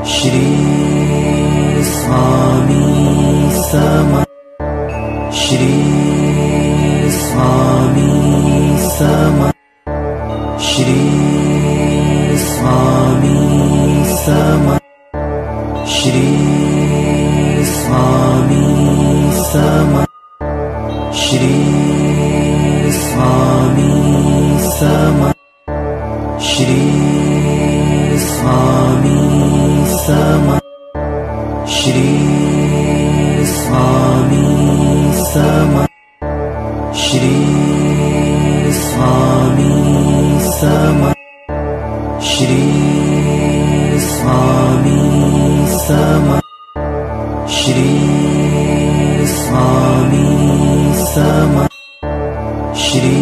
Shri Swami Samarth. Shri Swami Samarth. Shri Swami Samarth. Shri Swami Samarth. Shri Swami Samarth. Shri Swami Samarth. Shri Swami Samarth. Shri Swami Samarth. Shri Swami Samarth. Shri Swami Samarth. Shri